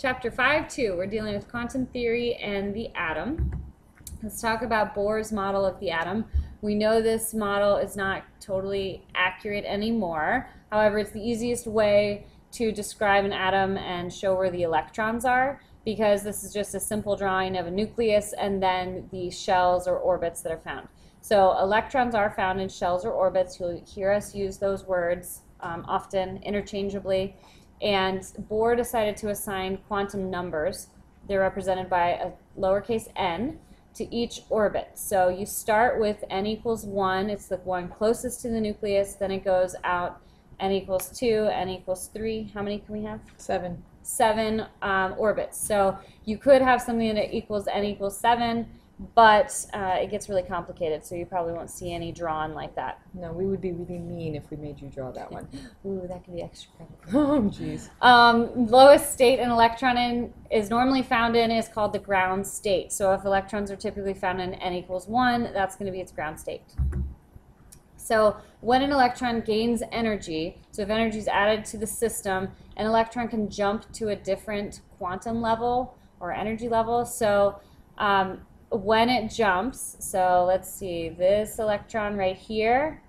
Chapter 5.2, we're dealing with quantum theory and the atom. Let's talk about Bohr's model of the atom. We know this model is not totally accurate anymore. However, it's the easiest way to describe an atom and show where the electrons are, because this is just a simple drawing of a nucleus and then the shells or orbits that are found. So electrons are found in shells or orbits. You'll hear us use those words often interchangeably. And Bohr decided to assign quantum numbers. They're represented by a lowercase n to each orbit. So you start with n equals 1. It's the one closest to the nucleus. Then it goes out n equals 2, n equals 3. How many can we have? 7. 7 orbits. So you could have something that equals n equals 7, but it gets really complicated, so you probably won't see any drawn like that. No, we would be really mean if we made you draw that one. Ooh, that could be extra credit. Oh, jeez. Lowest state an electron is normally found in is called the ground state. So if electrons are typically found in n equals 1, that's going to be its ground state. So when an electron gains energy, so if energy is added to the system, an electron can jump to a different quantum level or energy level. So when it jumps, so let's see, this electron right here,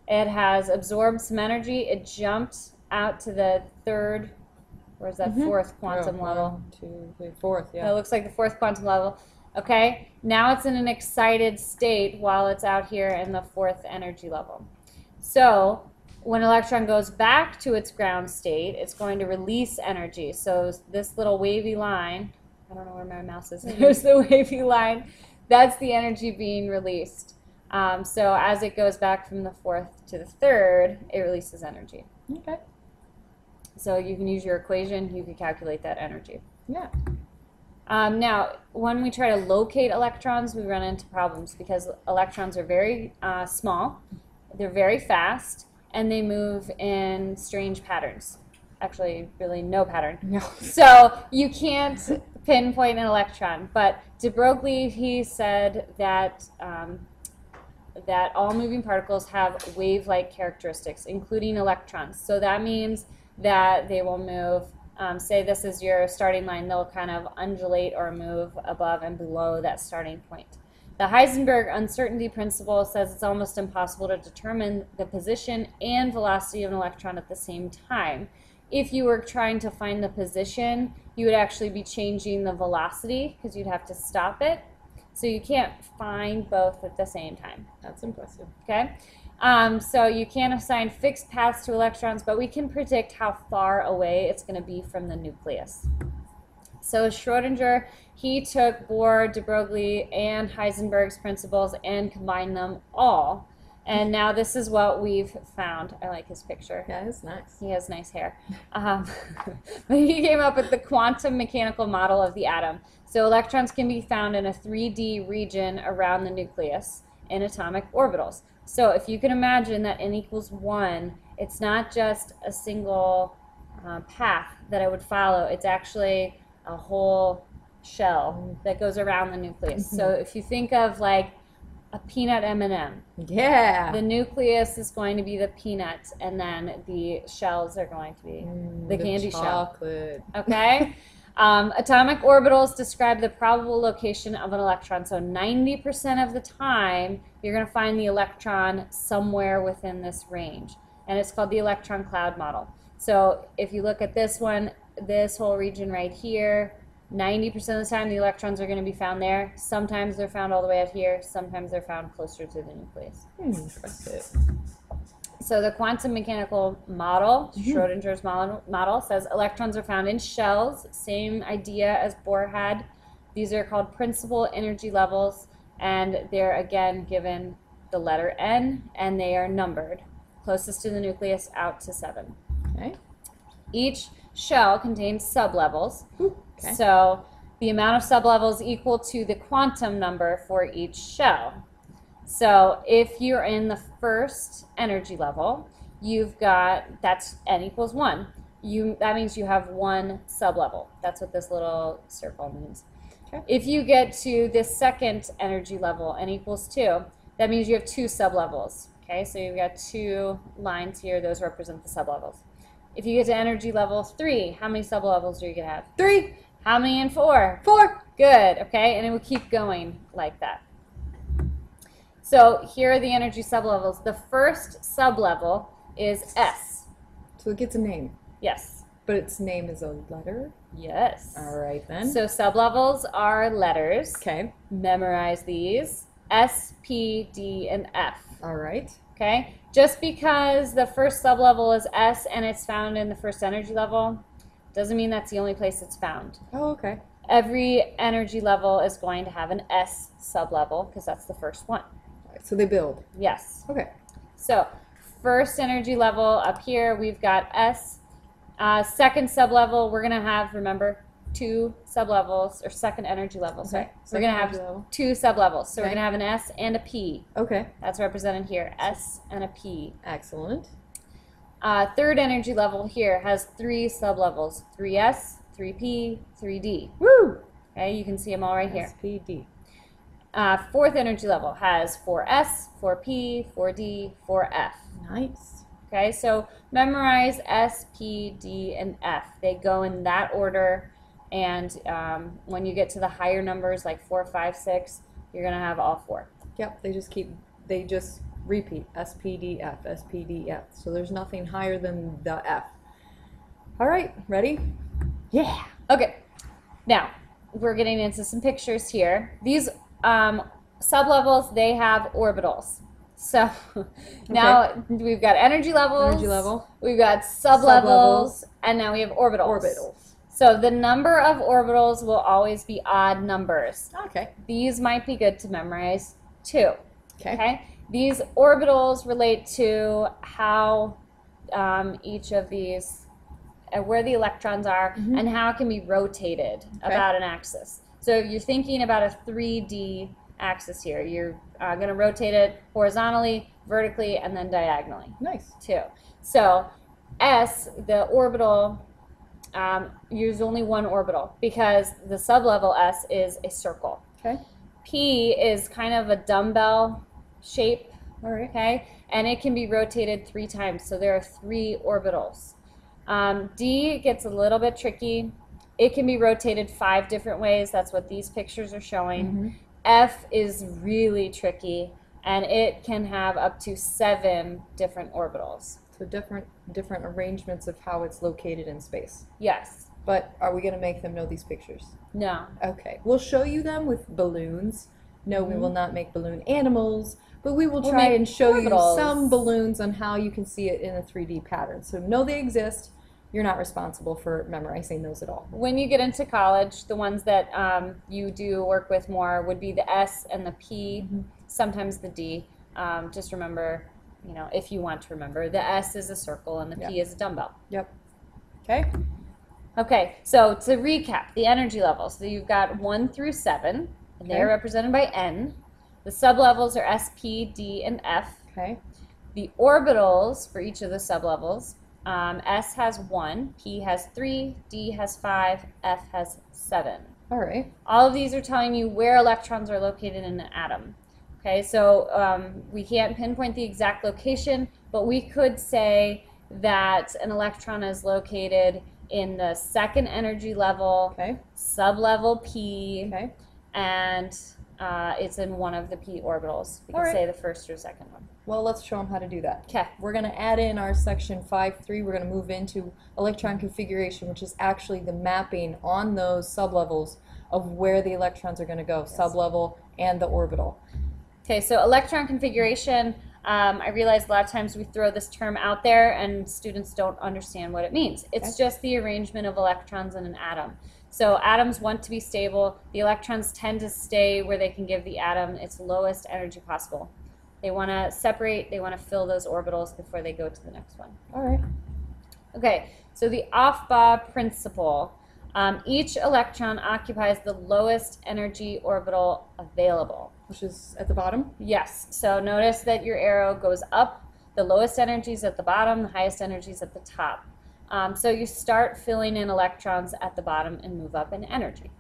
it has absorbed some energy. It jumped out to the third, where's that fourth quantum level? 1, 2, 3, fourth, yeah. It looks like the fourth quantum level. Okay, now it's in an excited state while it's out here in the fourth energy level. So when an electron goes back to its ground state, it's going to release energy. So this little wavy line, I don't know where my mouse is. There's the wavy line. That's the energy being released. So as it goes back from the fourth to the third, it releases energy. Okay. So you can use your equation. You can calculate that energy. Yeah. Now, when we try to locate electrons, we run into problems because electrons are very small, they're very fast, and they move in strange patterns. Actually, really no pattern. No. So you can't pinpoint an electron. But de Broglie, he said that that all moving particles have wave-like characteristics, including electrons. So that means that they will move. Say this is your starting line, they'll kind of undulate or move above and below that starting point. The Heisenberg uncertainty principle says it's almost impossible to determine the position and velocity of an electron at the same time. If you were trying to find the position, you would actually be changing the velocity because you'd have to stop it. So you can't find both at the same time. That's impressive. Okay? So you can't assign fixed paths to electrons, but we can predict how far away it's going to be from the nucleus. So Schrödinger, he took Bohr, de Broglie, and Heisenberg's principles and combined them all. And now this is what we've found. I like his picture. Yeah, that's nice. He has nice hair. But he came up with the quantum mechanical model of the atom. So electrons can be found in a 3D region around the nucleus in atomic orbitals. So if you can imagine that n equals 1, it's not just a single path that I would follow. It's actually a whole shell that goes around the nucleus. So if you think of like a peanut M&M, yeah, the nucleus is going to be the peanut, and then the shells are going to be the candy chocolate. shell. Okay? Atomic orbitals describe the probable location of an electron. So 90% of the time, you're going to find the electron somewhere within this range. And it's called the electron cloud model. So if you look at this one, this whole region right here, 90% of the time the electrons are going to be found there. Sometimes they're found all the way out here. Sometimes they're found closer to the nucleus. Impressive. So the quantum mechanical model, Schrödinger's model, says electrons are found in shells, same idea as Bohr had. These are called principal energy levels, and they're again given the letter n, and they are numbered, closest to the nucleus out to 7. Okay. Each shell contains sublevels, Okay. so the amount of sublevels equal to the quantum number for each shell. So if you're in the first energy level, you've got, that's n equals 1. That means you have one sublevel. That's what this little circle means. Okay. If you get to this second energy level, n equals 2, that means you have two sublevels. Okay, so you've got two lines here. Those represent the sublevels. If you get to energy level 3, how many sublevels are you going to have? 3, How many in 4? 4. Good, okay? And it will keep going like that. So here are the energy sublevels. The first sublevel is S. So it gets a name, Yes. but its name is a letter. Yes. All right then. So sublevels are letters. Okay. Memorize these. S, P, D, and F. All right. Okay? Just because the first sublevel is S and it's found in the first energy level doesn't mean that's the only place it's found. Oh, okay. Every energy level is going to have an S sublevel because that's the first one. All right, so they build. Yes. Okay. So first energy level up here, we've got S. Second sublevel, we're going to have, remember, 2 sublevels, or second energy level, sorry. Okay. We're going to Second have energy level. 2 sublevels. So we're Okay. going to have an S and a P. Okay. That's represented here, S and a P. Excellent. Third energy level here has 3 sublevels, 3S, 3P, 3D. Woo! Okay, you can see them all right here. SPD. Fourth energy level has 4S, 4P, 4D, 4F. Nice. Okay, so memorize S, P, D, and F. They go in that order, and when you get to the higher numbers like 4, 5, 6, you're going to have all 4. Yep, they just repeat. SPDF, SPDF. So there's nothing higher than the F. All right, ready? Yeah. Okay, now we're getting into some pictures here. These sublevels, they have orbitals. So now we've got energy levels, we've got sublevels, and now we have orbitals. Orbitals. So the number of orbitals will always be odd numbers. Okay. These might be good to memorize too. Okay. Okay? These orbitals relate to how each of these, where the electrons are, and how it can be rotated about an axis. So if you're thinking about a 3D axis here, you're going to rotate it horizontally, vertically, and then diagonally Nice. too. So S, the orbital, use only one orbital because the sublevel S is a circle. Okay. P is kind of a dumbbell shape, All right. okay, and it can be rotated 3 times, so there are 3 orbitals. D gets a little bit tricky. It can be rotated 5 different ways. That's what these pictures are showing. F is really tricky, and it can have up to 7 different orbitals. So different arrangements of how it's located in space. Yes. But are we going to make them know these pictures? No. Okay. We'll show you them with balloons. No, we will not make balloon animals, but we will try make and show orbitals. you some balloons on how you can see it in a 3D pattern. So know they exist. You're not responsible for memorizing those at all. When you get into college, the ones that you do work with more would be the S and the P, sometimes the D. Just remember, you know, if you want to remember, the S is a circle and the P is a dumbbell. Yep. Okay. Okay, so to recap, the energy levels. So you've got 1 through 7, and they're represented by N. The sublevels are S, P, D, and F. Okay. The orbitals for each of the sublevels, S has 1, P has 3, D has 5, F has 7. All right. All of these are telling you where electrons are located in an atom. Okay, so we can't pinpoint the exact location, but we could say that an electron is located in the second energy level, Okay. sublevel P, Okay. and it's in one of the P orbitals. We can All right. say the first or second one. Well, let's show them how to do that. Okay. We're going to add in our section 5.3. We're going to move into electron configuration, which is actually the mapping on those sublevels of where the electrons are going to go, sublevel and the orbital. Okay, so electron configuration, I realize a lot of times we throw this term out there and students don't understand what it means. It's just the arrangement of electrons in an atom. So atoms want to be stable. The electrons tend to stay where they can give the atom its lowest energy possible. They want to separate, they want to fill those orbitals before they go to the next one. All right. Okay, so the Aufbau principle. Each electron occupies the lowest energy orbital available. Which is at the bottom. Yes, so notice that your arrow goes up. The lowest energy is at the bottom, the highest energy is at the top. So you start filling in electrons at the bottom and move up in energy.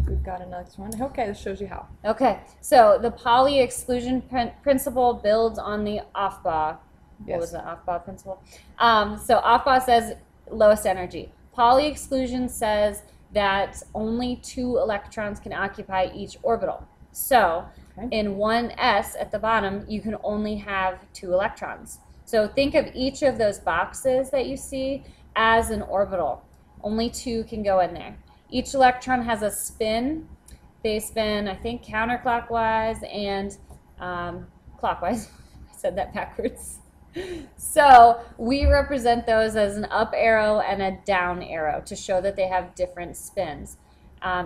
We've got another one. Okay, this shows you how. Okay, so the Pauli exclusion principle builds on the Aufbau. What Yes. was the Aufbau principle? So Aufbau says lowest energy. Pauli exclusion says that only 2 electrons can occupy each orbital. So in 1s at the bottom, you can only have 2 electrons. So think of each of those boxes that you see as an orbital. Only 2 can go in there. Each electron has a spin. They spin, I think, counterclockwise and clockwise. I said that backwards. So we represent those as an up arrow and a down arrow to show that they have different spins.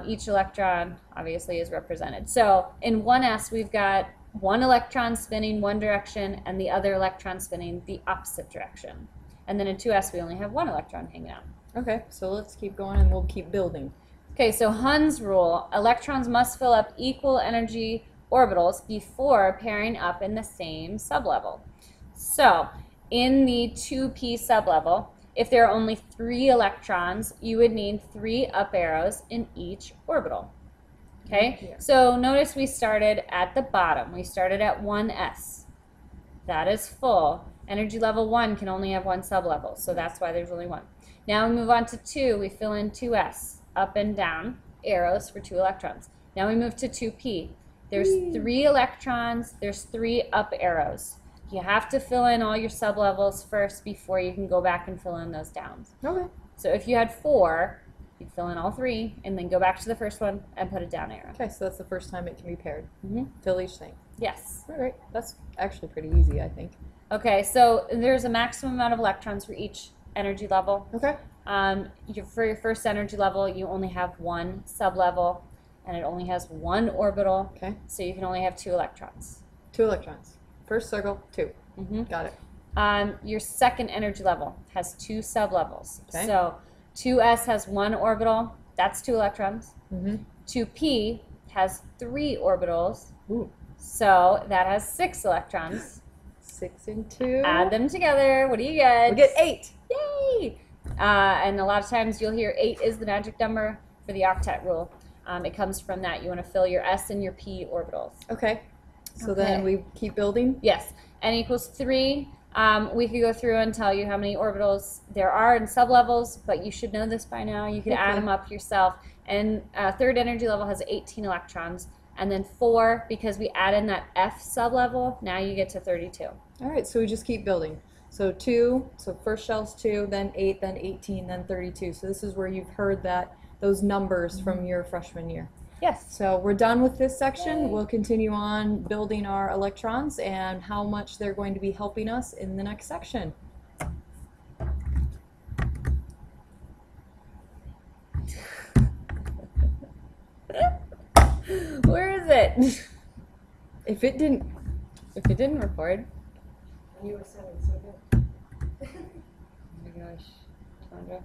Each electron obviously is represented. So in 1s, we've got 1 electron spinning one direction and the other electron spinning the opposite direction. And then in 2s, we only have 1 electron hanging out. Okay, so let's keep going and we'll keep building. Okay, so Hund's rule, electrons must fill up equal energy orbitals before pairing up in the same sublevel. So in the 2p sublevel, if there are only 3 electrons, you would need 3 up arrows in each orbital. Okay, Yeah. so notice we started at the bottom. We started at 1s. That is full. Energy level 1 can only have 1 sublevel, so that's why there's only 1. Now we move on to 2. We fill in 2s, up and down arrows for 2 electrons. Now we move to 2p. There's 3 electrons, there's 3 up arrows. You have to fill in all your sublevels first before you can go back and fill in those downs. Okay. So if you had 4, you'd fill in all 3 and then go back to the first one and put a down arrow. Okay, so that's the first time it can be paired. Mhm. Fill each thing. Yes. All right, that's actually pretty easy, I think. Okay, so there's a maximum amount of electrons for each energy level. Okay. For your first energy level, you only have 1 sublevel, and it only has 1 orbital, Okay. so you can only have 2 electrons. 2 electrons. First circle, 2. Mm-hmm. Got it. Your second energy level has 2 sublevels. Okay. So 2s has 1 orbital, that's 2 electrons. Mm-hmm. 2p has 3 orbitals, Ooh. so that has 6 electrons. 6 and 2. Add them together, what do you get? We get 8. Yay! And a lot of times you'll hear 8 is the magic number for the octet rule. It comes from that. You want to fill your s and your p orbitals. Okay. So then we keep building. Yes. N equals 3. We could go through and tell you how many orbitals there are in sublevels, but you should know this by now. You could add them up yourself. And third energy level has 18 electrons. And then 4, because we add in that F sublevel, now you get to 32. All right, so we just keep building. So 2, so first shell's 2, then 8, then 18, then 32. So this is where you've heard those numbers from your freshman year. Yes. So we're done with this section. We'll continue on building our electrons and how much they're going to be helping us in the next section. Where is it? If it didn't record. You were sounding so good. Oh my gosh, Sandra.